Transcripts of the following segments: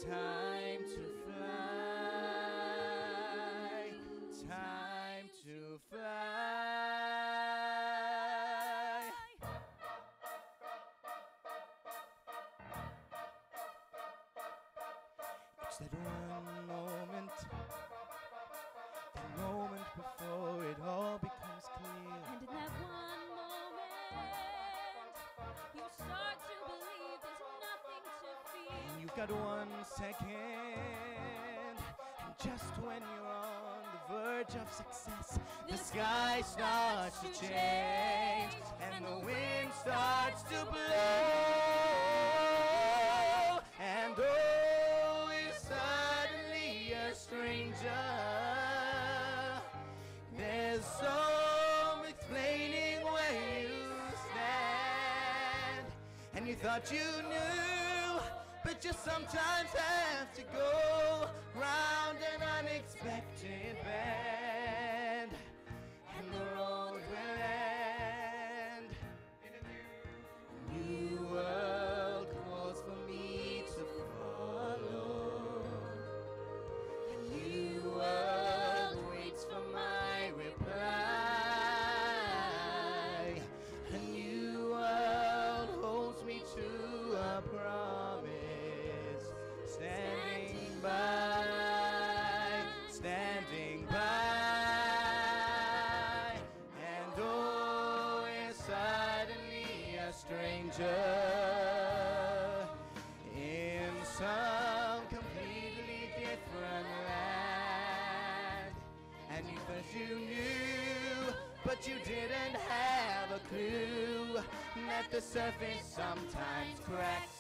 time to fly, time to fly. It's that one moment, the moment before it all becomes clear. And in that one moment, you start to believe there's nothing to fear. And you've got 1 second, and just when you're on the verge of success, the sky starts to change, and the wind starts to blow, and oh, you're suddenly a stranger. There's some explaining where you stand, and you thought you knew, but you sometimes have to go round an unexpected bend, and the road will end. A new world calls for me to follow. A new world waits for my reply. A new world holds me to a promise. Standing by, standing by. And oh, we're suddenly a stranger in some completely different land. And you thought you knew, but you didn't have a clue that the surface sometimes cracks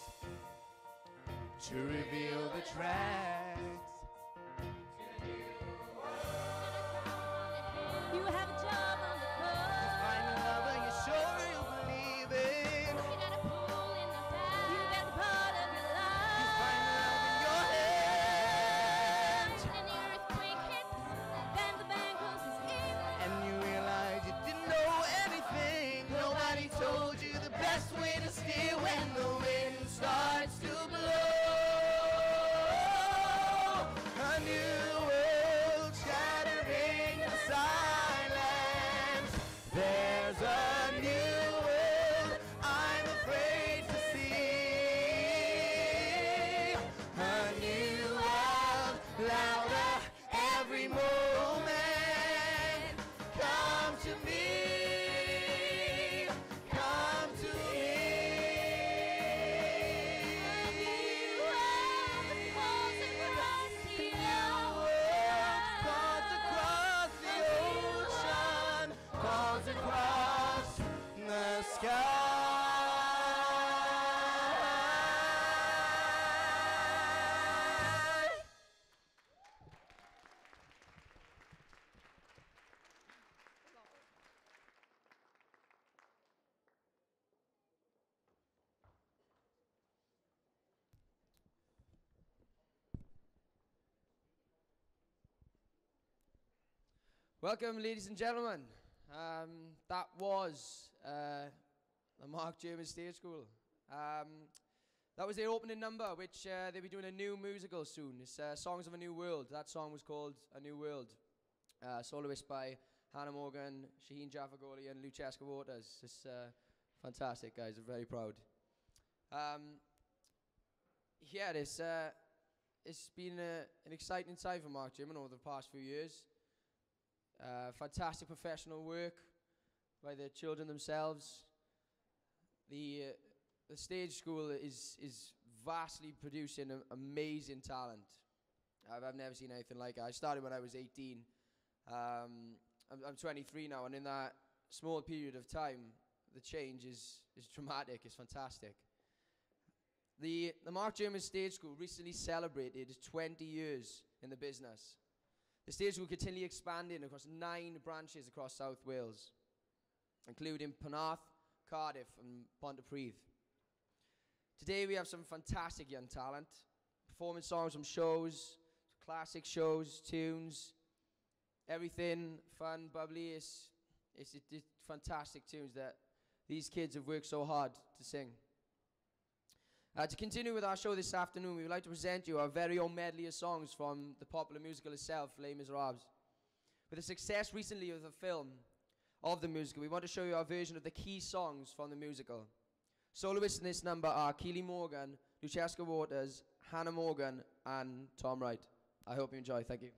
to reveal the tracks. You have a job on the coast. Find a lover you're sure you'll believe in. You got a pool in the back. You got the part of your life. Find love in your hand. And the earthquake hits. Then the bank closes in. And you realize you didn't know anything. Nobody told you the best way to steer when the wind starts to blow. A new world shattering the silence. There's a new world I'm afraid to see. A new world, louder every moment. Come to me. Come to me. Calls across the sky. Welcome, ladies and gentlemen. That was the Mark Jermin Stage School. That was their opening number, which they'll be doing a new musical soon. It's Songs of a New World. That song was called A New World. Soloist by Hannah Morgan, Shaheen Jafargholi, and Luchesca Waters. It's fantastic, guys. I'm very proud. Yeah, it's been an exciting time for Mark Jermin over the past few years. Fantastic professional work by the children themselves. The stage school is vastly producing amazing talent. I've never seen anything like it. I started when I was 18. I'm 23 now, and in that small period of time, the change is dramatic. It's fantastic. The Mark Jermin Stage School recently celebrated 20 years in the business. The stage school continually expanding across 9 branches across South Wales, including Penarth, Cardiff and Pontypridd. Today we have some fantastic young talent, performing songs from shows, classic shows, tunes, everything fun, bubbly. It's fantastic tunes that these kids have worked so hard to sing. To continue with our show this afternoon, we would like to present you our very own medley of songs from the popular musical itself, Les Misérables. With the success recently of the film of the musical, we want to show you our version of the key songs from the musical. Soloists in this number are Keely Morgan, Lucheska Waters, Hannah Morgan, and Tom Wright. I hope you enjoy. Thank you.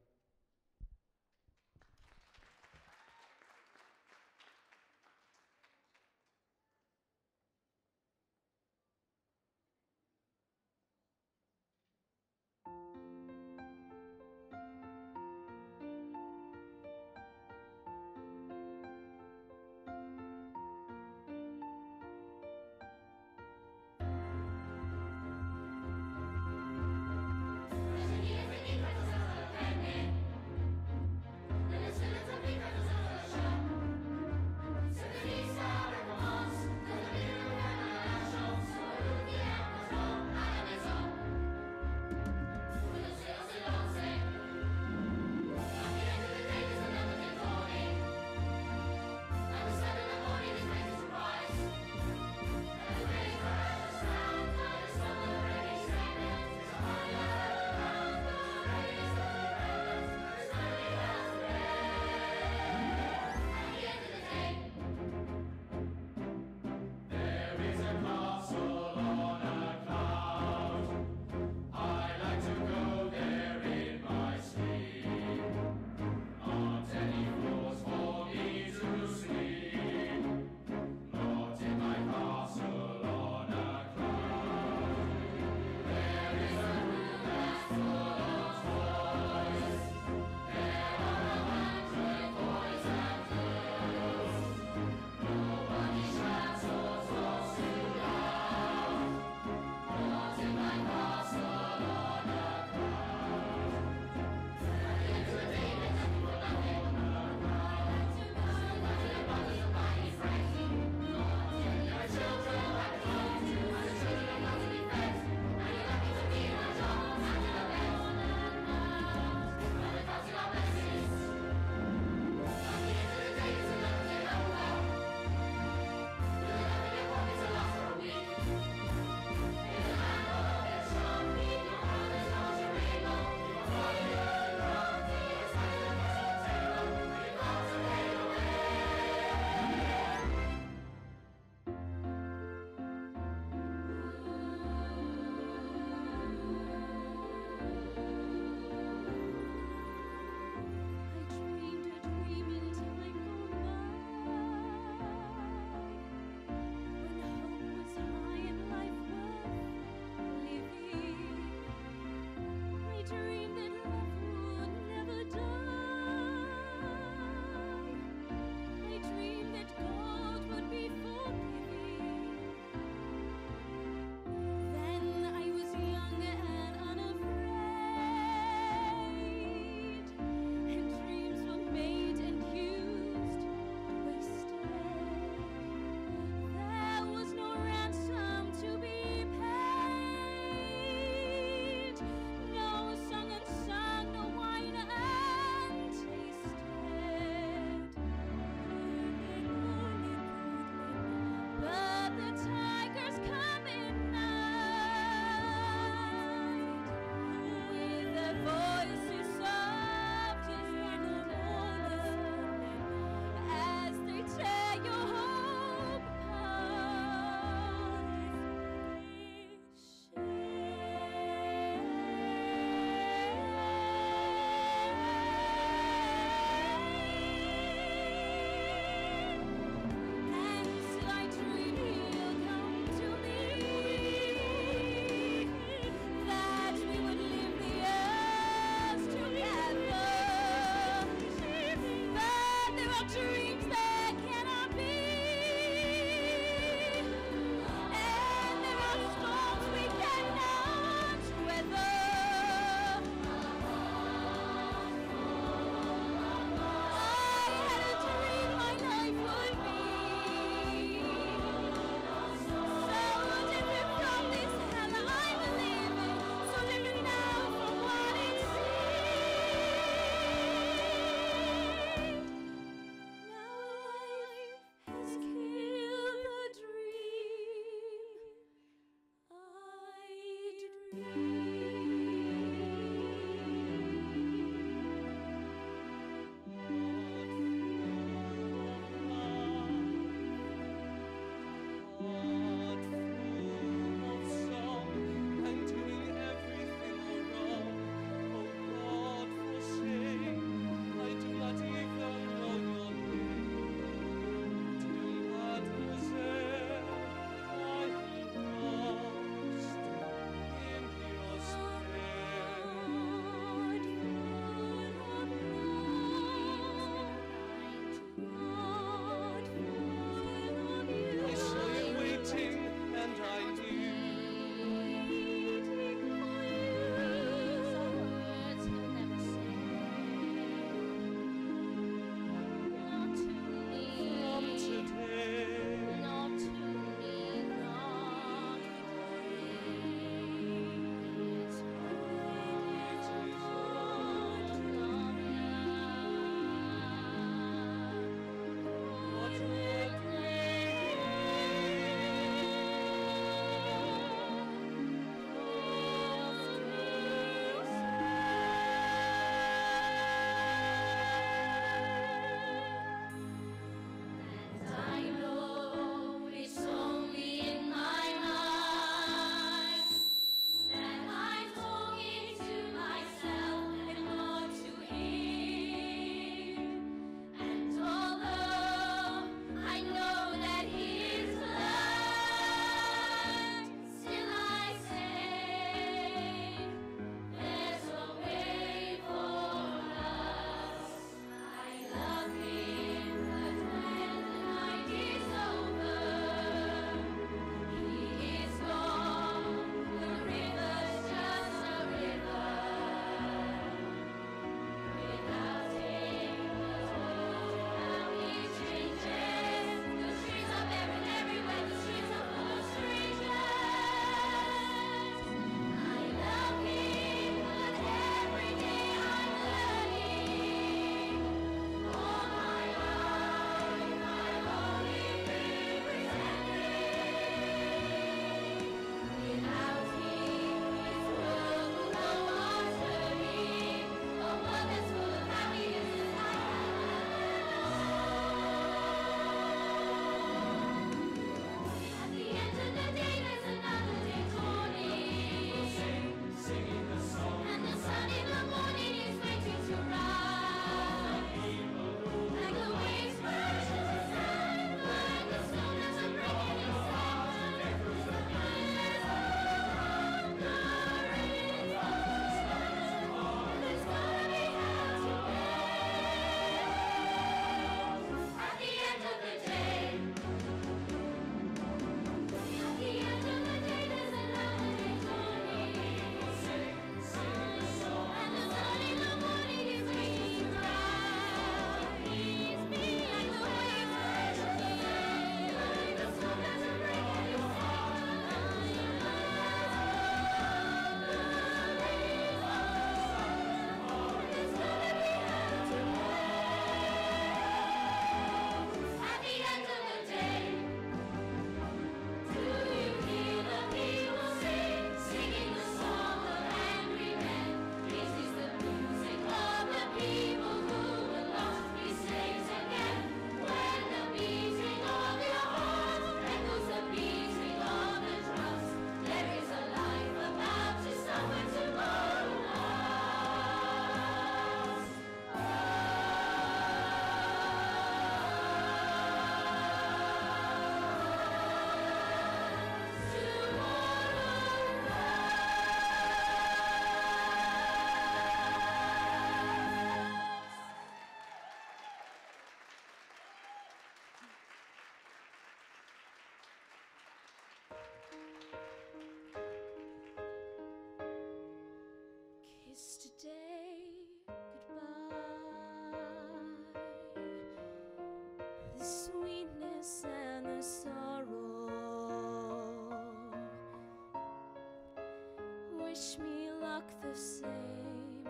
the same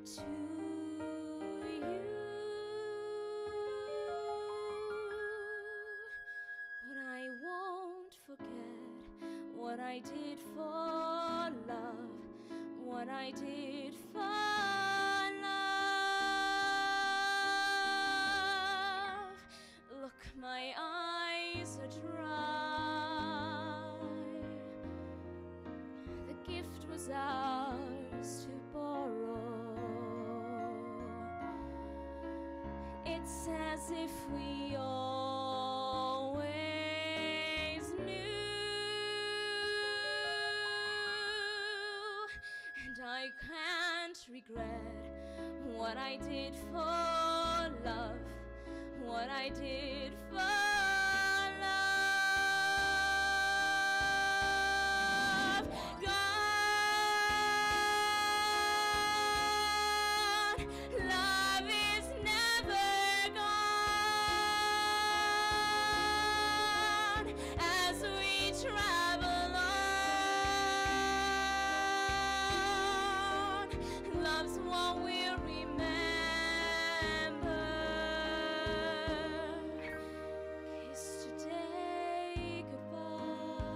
to you. But I won't forget what I did for love, what I did for love. Look, my eyes are dry. The gift was ours to borrow. It's as if we always knew, and I can't regret what I did for love, what I did for love. Gone, love is never gone as we travel on. Love's what we'll remember. Kiss today goodbye.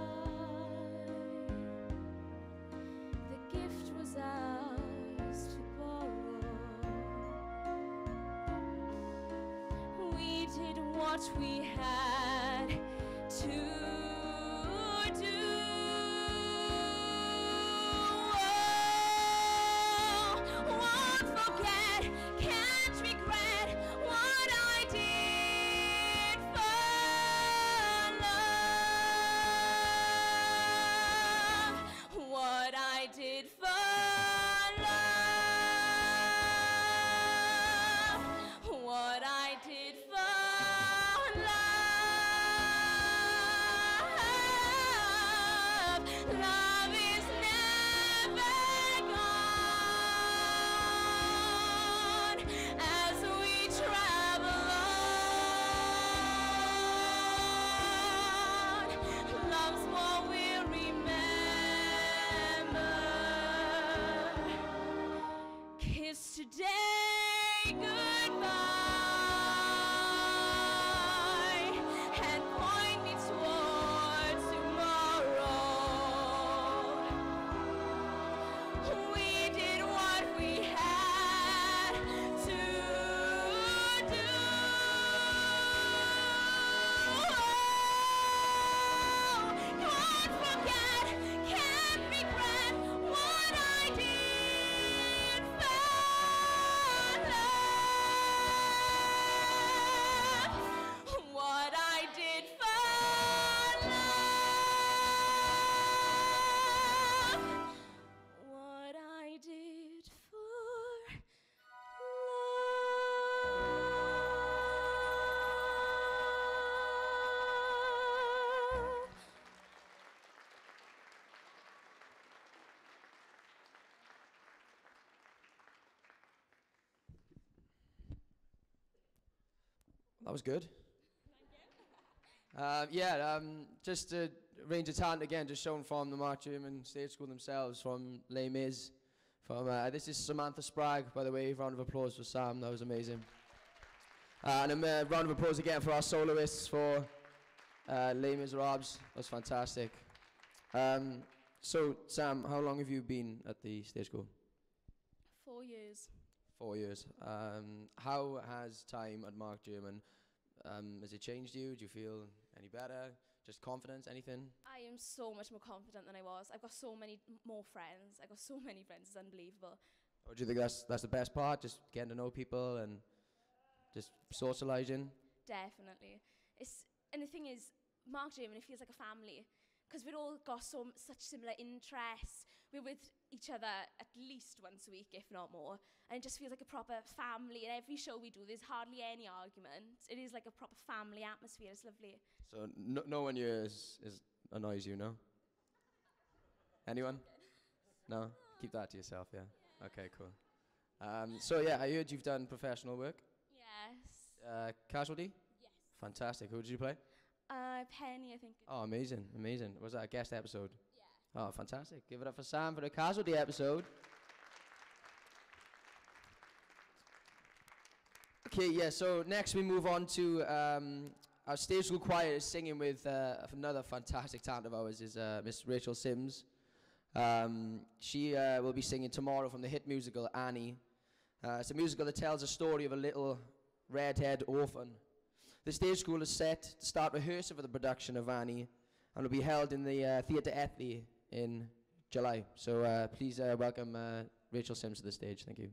The gift was ours to borrow. We did what we had to do. Won't forget, can't regret what I did for love, what I did for love, what I did for love. Love is never gone as we travel on. Love's what we'll remember. Kiss today goodbye and point me towards tomorrow. We did what we had to do. Can't forget, can't regret what I did for love, what I did for love, what I did for love. That was good. Just to range of talent again, just shown from the Mark Jermin Stage School themselves, from Les Mis. From this is Samantha Sprague, by the way. Round of applause for Sam. That was amazing. And a round of applause again for our soloists for Les Misérables. That was fantastic. So Sam, how long have you been at the Stage School? 4 years. 4 years. How has time at Mark Jermin, has it changed you? Do you feel any better? Just confidence, anything? I am so much more confident than I was. I've got so many more friends. I've got so many friends. It's unbelievable. Or do you think that's the best part, just getting to know people and just socialising? Definitely. And the thing is, Mark Jermin, it feels like a family, because we've all got such similar interests. We're with each other at least once a week, if not more, and it just feels like a proper family. And every show we do, there's hardly any argument. It is like a proper family atmosphere. It's lovely. So no one here annoys you, no? Anyone? No? Keep that to yourself, yeah? Okay, cool. So yeah, I heard you've done professional work. Yes. Casualty? Yes. Fantastic. Who did you play? Penny, I think. Oh, amazing, amazing. Was that a guest episode? Yeah. Oh, fantastic. Give it up for Sam for the Casualty episode. Okay, yeah, so next we move on to our stage school choir is singing with another fantastic talent of ours, is Miss Rachel Sims. She will be singing tomorrow from the hit musical Annie. It's a musical that tells a story of a little redhead orphan. The stage school is set to start rehearsal for the production of Annie and will be held in the Theatre Ethley in July. So please welcome Rachel Sims to the stage. Thank you.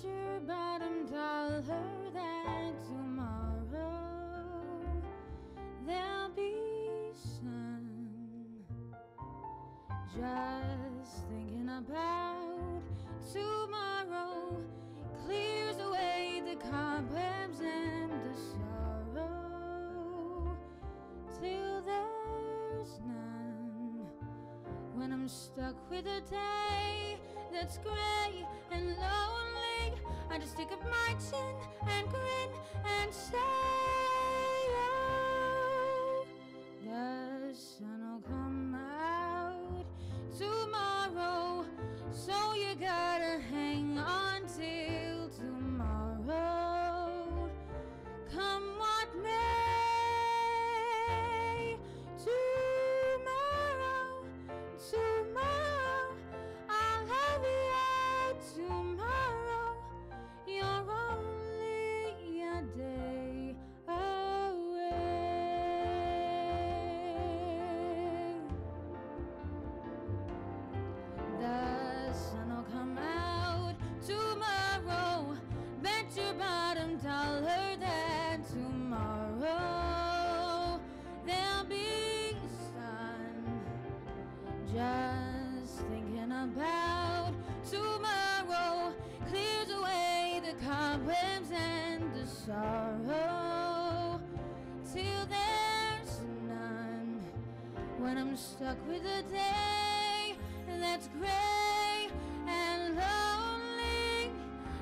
Your bottom dollar that tomorrow there'll be sun. Just thinking about tomorrow clears away the cobwebs and the sorrow till there's none. When I'm stuck with a day that's gray and lonely, I just stick up my chin and grin and say, oh, the sun'll come out tomorrow, so you gotta hang on till tomorrow. Come what may, tomorrow, tomorrow, I'll have you tomorrow. You're only a day away. The sun'll come out tomorrow. Bet your bottom dollar that tomorrow there'll be sun. Just thinking about tomorrow clears away the cobwebs and the sorrow till there's none. When I'm stuck with a day that's gray and lonely,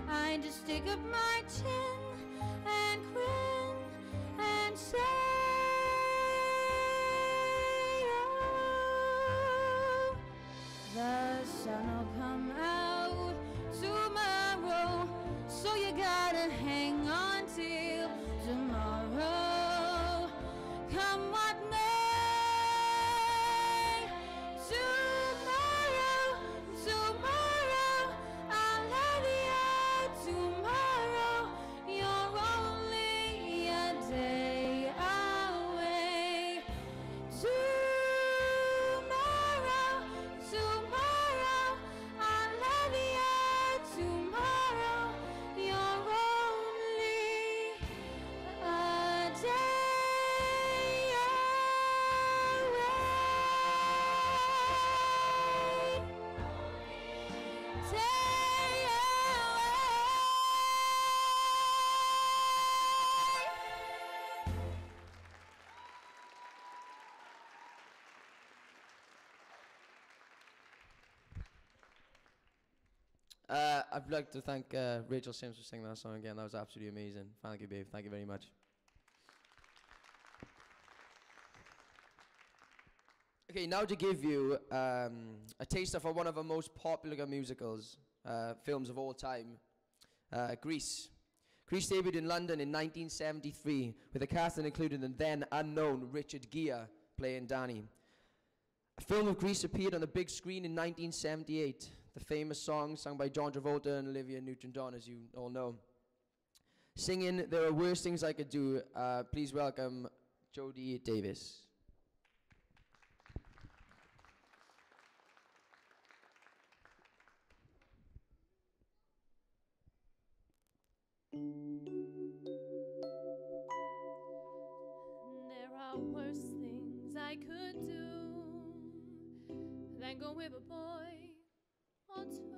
I just stick up my chin and grin and say, oh, the sun'll come out tomorrow, so you gotta hang on till tomorrow. Come what may, tomorrow, tomorrow, I'll love you tomorrow. You're only a day away. Tomorrow, tomorrow, I'll love you tomorrow. You're only a day away. I'd like to thank Rachel Sims for singing that song again. That was absolutely amazing. Thank you, babe. Thank you very much. Okay, now to give you a taster for one of our most popular musicals, films of all time, Grease. Grease debuted in London in 1973 with a cast that included the then unknown Richard Gere playing Danny. A film of Grease appeared on the big screen in 1978. The famous song sung by John Travolta and Olivia Newton-John, as you all know. Singing There Are Worse Things I Could Do, please welcome Jody Davis. There are worse things I could do than go with a boy or two.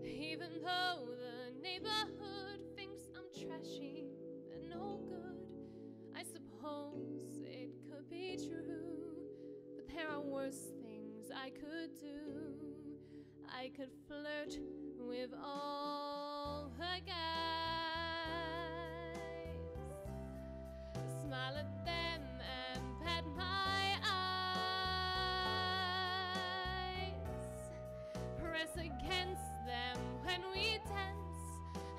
Even though the neighborhood thinks I'm trashy and no good, I could do. I could flirt with all her guys, smile at them and pat my eyes, press against them when we dance,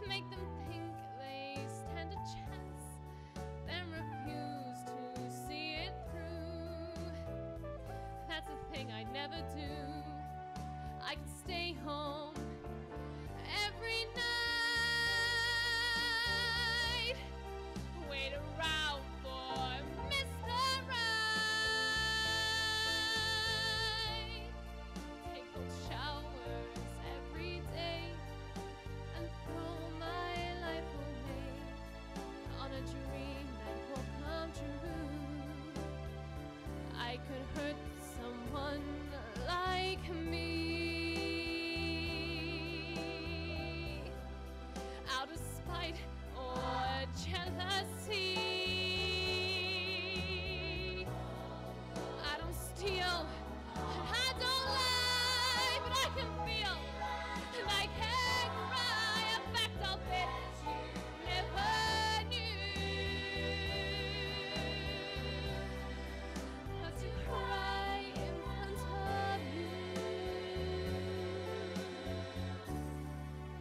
make them think they stand a chance, then refuse to see it through. That's the thing I'd never do. I could stay home every night, wait around for Mr. Right, take cold showers every day, and throw my life away on a dream that will come true. I could hurt someone like me out of spite or jealousy. I don't steal, I don't lie, but I can feel and I can cry. In fact, I'll bet you never knew how to cry in front of you.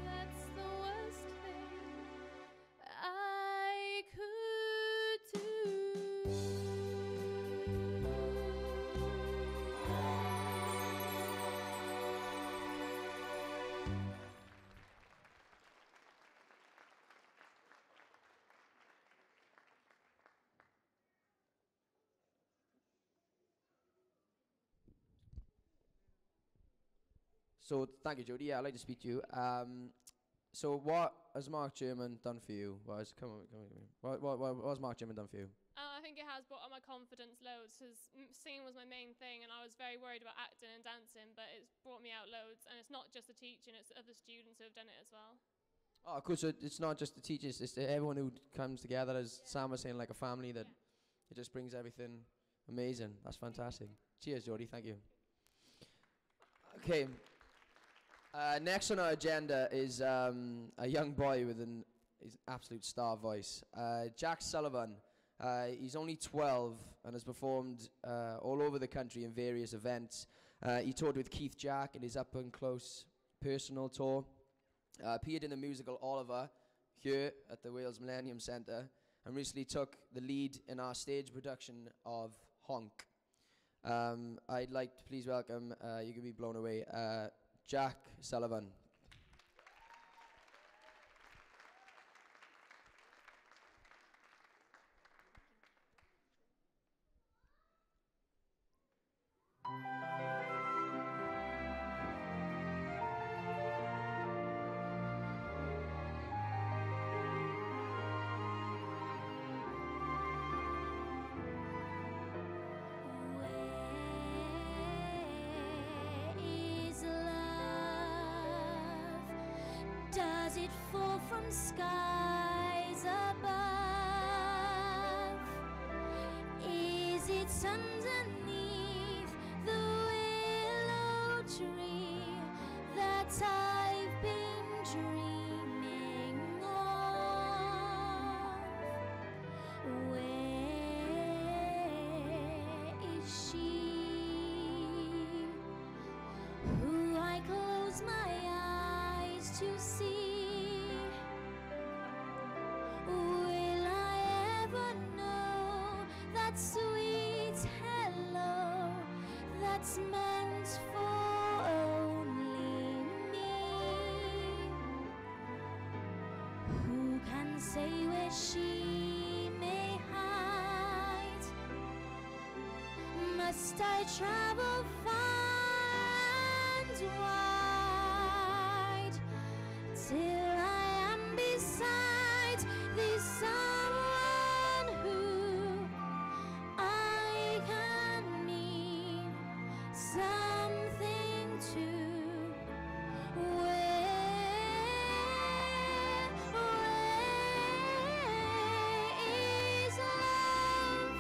That's the worst thing I could do. So thank you, Jody. Yeah, I'd like to speak to you. So what has Mark Jermin done for you? What has Mark Jermin done for you? I think it has brought up my confidence loads, because singing was my main thing, and I was very worried about acting and dancing, but it's brought me out loads, and it's not just the teaching, it's other students who have done it as well. Oh, cool. So it's not just the teachers, it's everyone who comes together, as Sam was saying, like a family, that it just brings everything amazing. That's fantastic. Cheers, Jody. Thank you. Okay. Next on our agenda is a young boy with an absolute star voice. Jack Sullivan. He's only 12 and has performed all over the country in various events. He toured with Keith Jack in his up-and-close personal tour. Appeared in the musical Oliver here at the Wales Millennium Centre, and recently took the lead in our stage production of Honk. I'd like to please welcome, you can be blown away, Jack Sullivan. Does it fall from skies above? Is it underneath the willow tree that I've been dreaming of? Where is she who I close my eyes to see? Will I ever know that sweet hello that's meant for only me? Who can say where she may hide? Must I travel far and wide till I am beside this someone who I can mean something to? Where is love?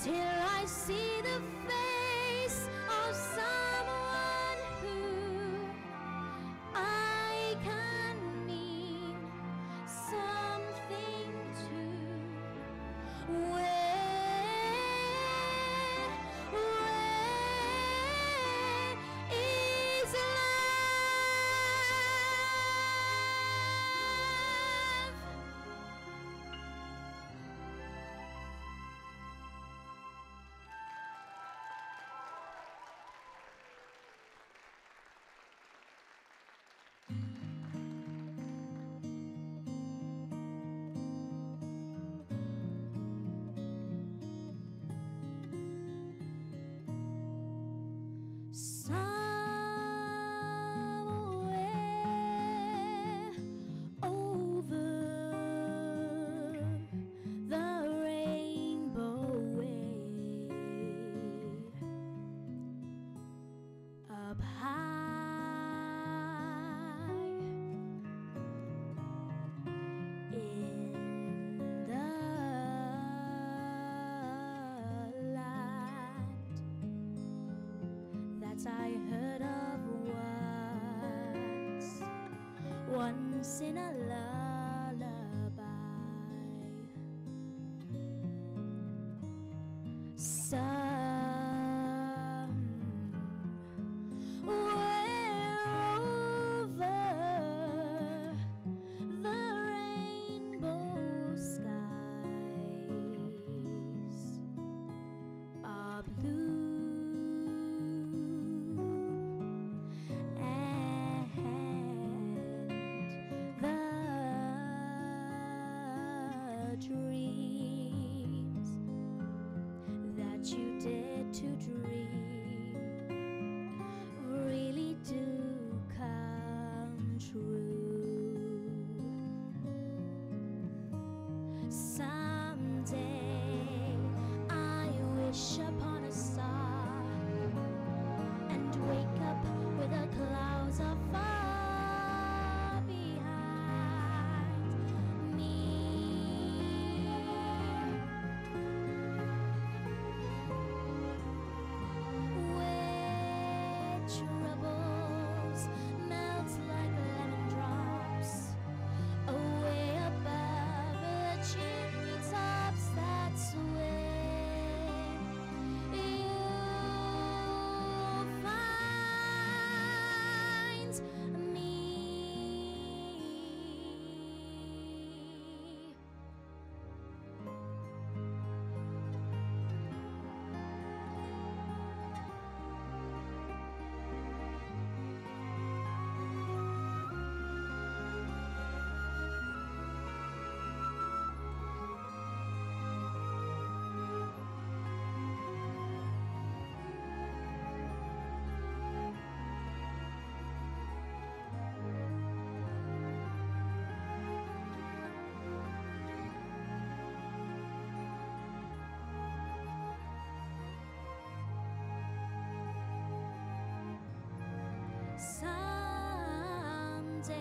till I see the face of someone who I can mean something to. Where is somewhere over the rainbow way, up high in the land that I heard of once in a lullaby. Somewhere over the rainbow skies are blue. Dreams that you dare to dream really do come true. Someday I wish upon a star and wake up with the clouds of far behind me. Where troubles melt like lemon drops away above the chimney tops, that's where you'll find me. Someday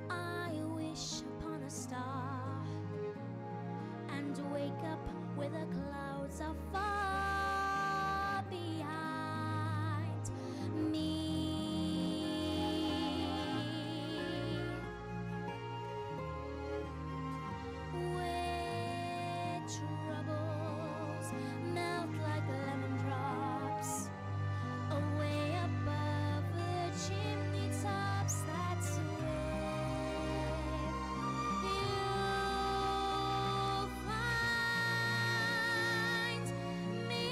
I wish upon a star and wake up with the clouds are far behind me. Where troubles melt like lemon drops away above the chimney tops, that's where you'll find me.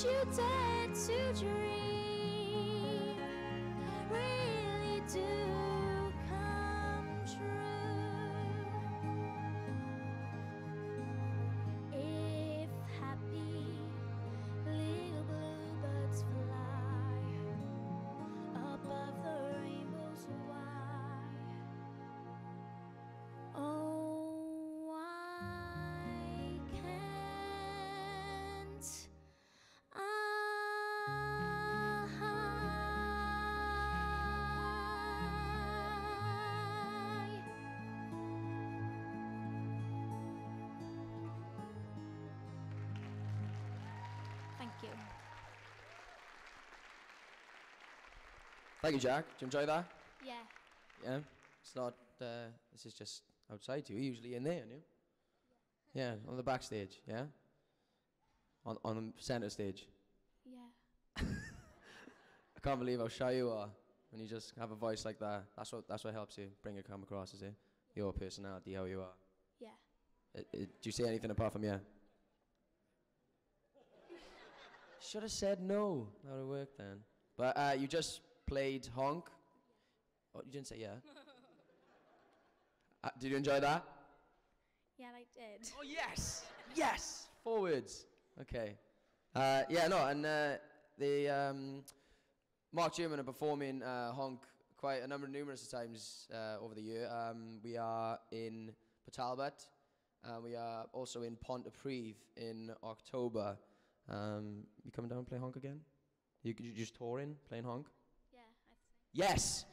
you dare to dream really do come true. you. Thank you, Jack. Did you enjoy that? Yeah. Yeah? It's not, this is just outside you. You're usually in there, aren't you? Yeah, on the backstage, yeah? On the center stage. Yeah. I can't believe how shy you are when you just have a voice like that. That's what helps you bring it come across, is it? Your personality, how you are. Yeah. Do you say anything apart from yeah? Should have said no. That would have worked then. But you just played honk. Oh, you didn't say yeah. Did you enjoy that? Yeah, I did. Oh yes, yes. 4 words. Okay. Yeah, no, and Mark Jermin are performing honk quite numerous times over the year. We are in Port Talbot. We are also in Pontypridd in October. You coming down and play honk again? You just touring, playing honk? Yeah, I'd say. Yes!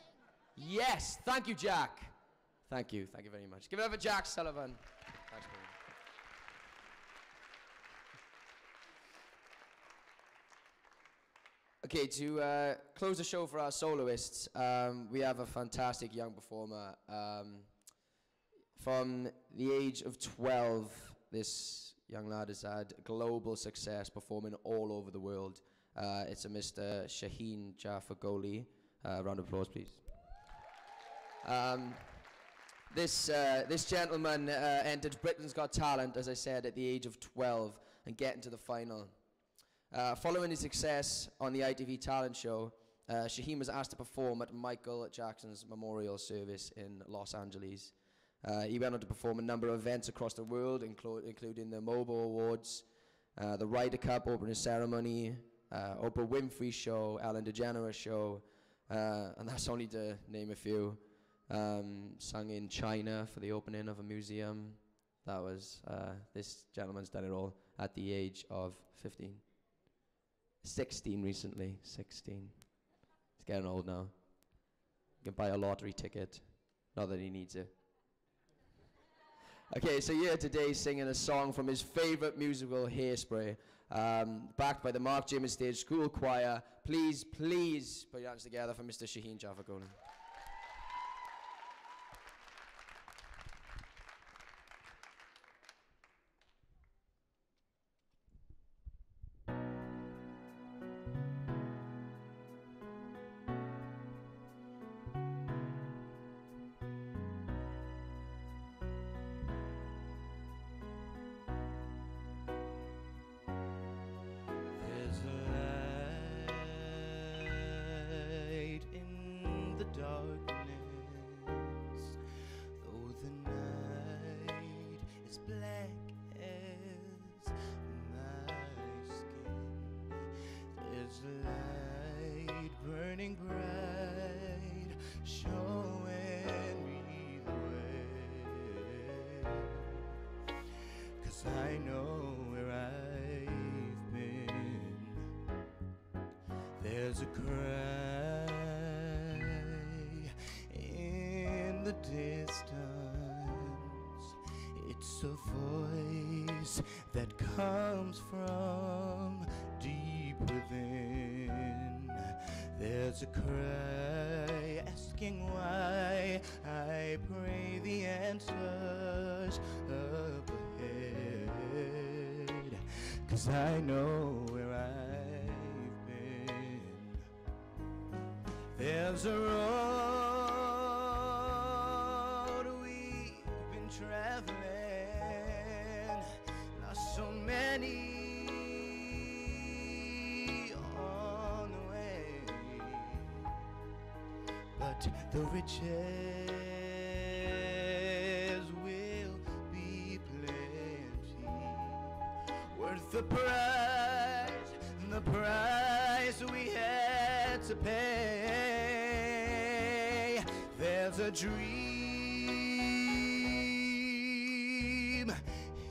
Yes! Thank you, Jack! Thank you very much. Give it up for Jack Sullivan. Thanks, Paul. Okay, to close the show for our soloists, we have a fantastic young performer. From the age of 12, this young lad has had global success performing all over the world. It's a Mr. Shaheen Jafargholi. Round of applause, please. This gentleman entered Britain's Got Talent, as I said, at the age of 12 and getting to the final. Following his success on the ITV talent show, Shaheen was asked to perform at Michael Jackson's memorial service in Los Angeles. He went on to perform a number of events across the world, including the MOBO Awards, the Ryder Cup opening ceremony, Oprah Winfrey show, Ellen DeGeneres show, and that's only to name a few. Sung in China for the opening of a museum. That was, this gentleman's done it all at the age of 16 recently, 16. He's getting old now. You can buy a lottery ticket, not that he needs it. Okay, so here today singing a song from his favorite musical, Hairspray, backed by the Mark Jermin Stage School Choir. Please put your hands together for Mr. Shaheen Jafargholi. I know where I've been. There's a cry in the distance. It's a voice that comes from deep within. There's a cry asking why. I pray the answers up ahead, 'cause I know where I've been. There's a road we've been traveling, not so many on the way, but the riches will be plenty, worth the price we had to pay. There's a dream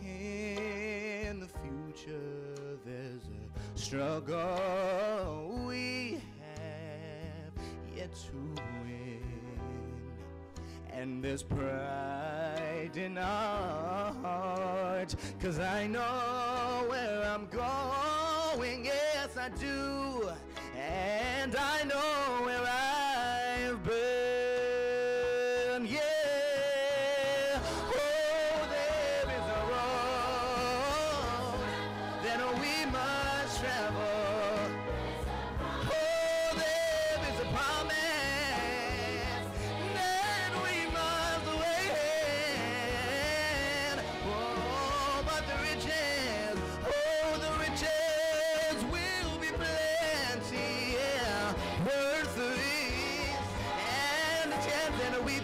in the future. There's a struggle we have yet to win. And there's pride in our hearts, 'cause I know where I'm going. Yeah. yes I do. And I know where I've been, yeah. Oh, there is a road that we must travel. Oh, there is a promise that we must win. Oh, but the riches, oh, the riches will be plenty, yeah. Worth the risk and the chance that we take.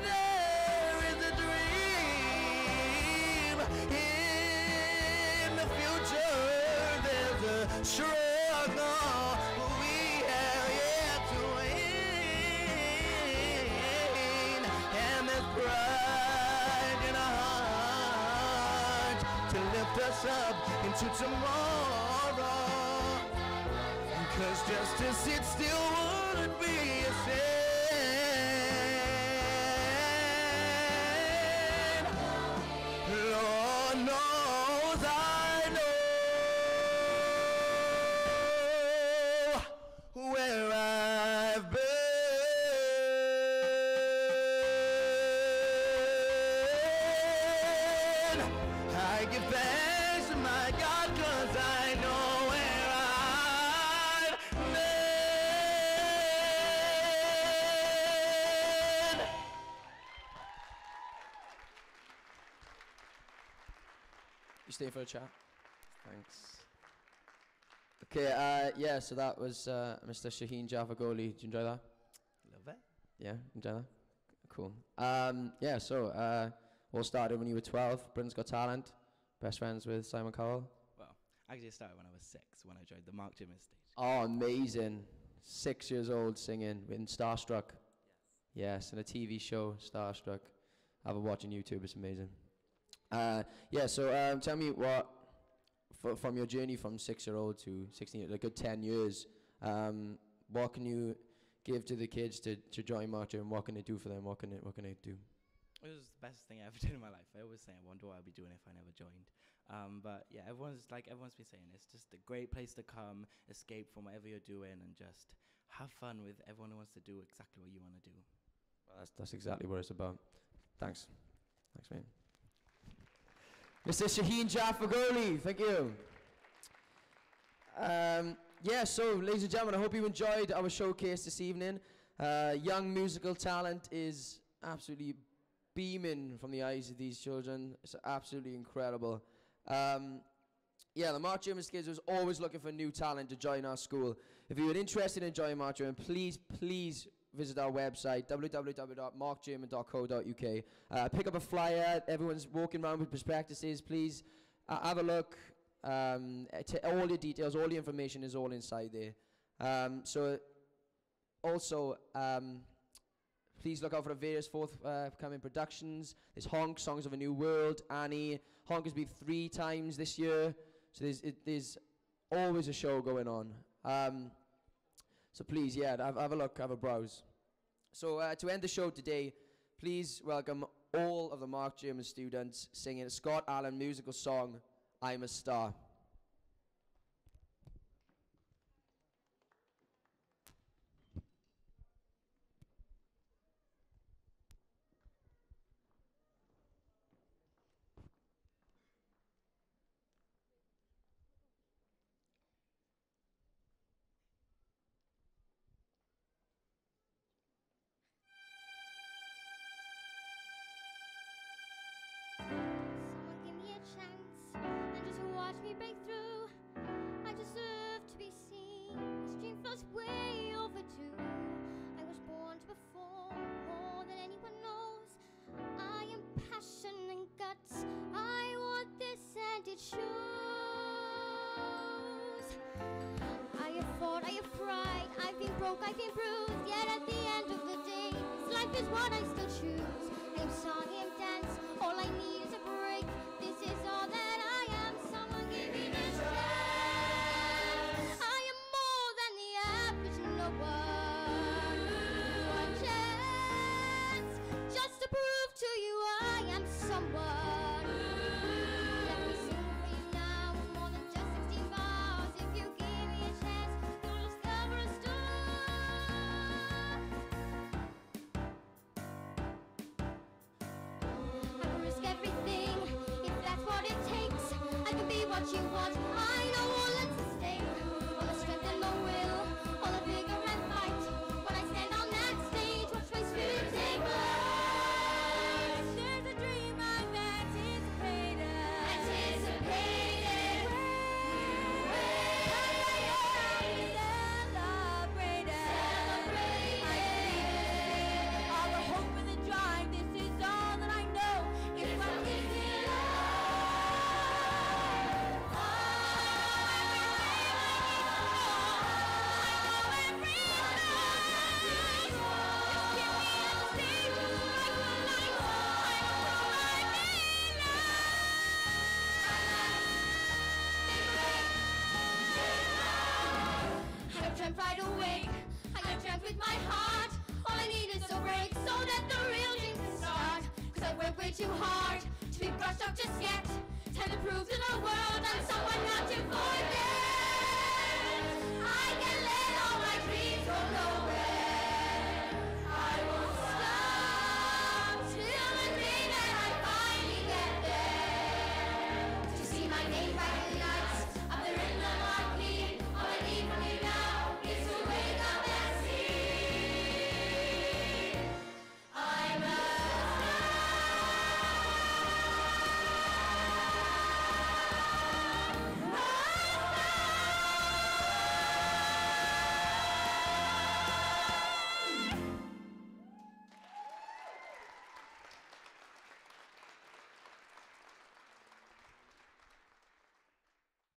There is a dream in the future. There's a struggle we have yet to win, and there's pride in our heart to lift us up into tomorrow. 'Cause just to sit still wouldn't be a sin. Lord knows I know where I've been. I give thanks to my God 'cause I know where I've been. You stay for a chat? Thanks. Okay, yeah, so that was Mr. Shaheen Jafargholi. Did you enjoy that? Love it. Yeah, enjoy that? Cool. Yeah, so all started when you were 12. Britain's Got Talent. Best friends with Simon Cowell. Well, actually, it started when I was 6, when I joined the Mark Jermin stage. Oh, amazing. 6 years old singing in Starstruck. Yes, in a TV show, Starstruck. Have a watch on YouTube, it's amazing. Yeah, so tell me what, from your journey from 6-year-old to 16, a good 10 years, what can you give to the kids to join Mark Jermin? What can they do for them? What can they do? It was the best thing I ever did in my life. I always say I wonder what I'd be doing if I never joined. But yeah, everyone's been saying it's just a great place to come, escape from whatever you're doing, and just have fun with everyone who wants to do exactly what you want to do. Well, that's exactly what it's about. Thanks. Thanks, mate. Mr. Shaheen Jafargholi, thank you. Yeah, so ladies and gentlemen, I hope you enjoyed our showcase this evening. Young musical talent is absolutely beaming from the eyes of these children. It's absolutely incredible. Yeah, the Mark Jermin Kids was always looking for new talent to join our school. If you're interested in joining Mark Jermin, please visit our website, www.markjermin.co.uk. Pick up a flyer. Everyone's walking around with prospectuses. Please have a look. All the details, all the information is all inside there. So also, please look out for the various forthcoming productions. There's Honk, Songs of a New World, Annie. Honk has been 3 times this year. So there's always a show going on. So please, yeah, have a look, have a browse. So to end the show today, please welcome all of the Mark Jermin students singing a Scott Allen musical song, I'm a Star. Someone give me a chance and just watch me break through. I deserve to be seen. This dream feels way overdue. I was born to perform more than anyone knows. I am passion and guts. I want this and it shows. I have fought, I have cried. I've been broke, I've been bruised. Yet at the end of the day, this life is what I still choose. I am song, I am dance. All I need is a break. This is all that I am. Someone give me this chance. I am more than the average no one. One chance, just to prove to you I am someone. Let me what you want. I know all that's at stake, all the strength and the will, all the vigor and fight. When I stand on that stage, watch my spirit take flight. There's a dream I've anticipated. All the hope and the drive, this is all that I know. If I keep it I have dreamt right awake, I have dreamt with my heart. All I need is a break so that the real dream can start. Cause I work way too hard to be brushed off just yet. Time to prove to the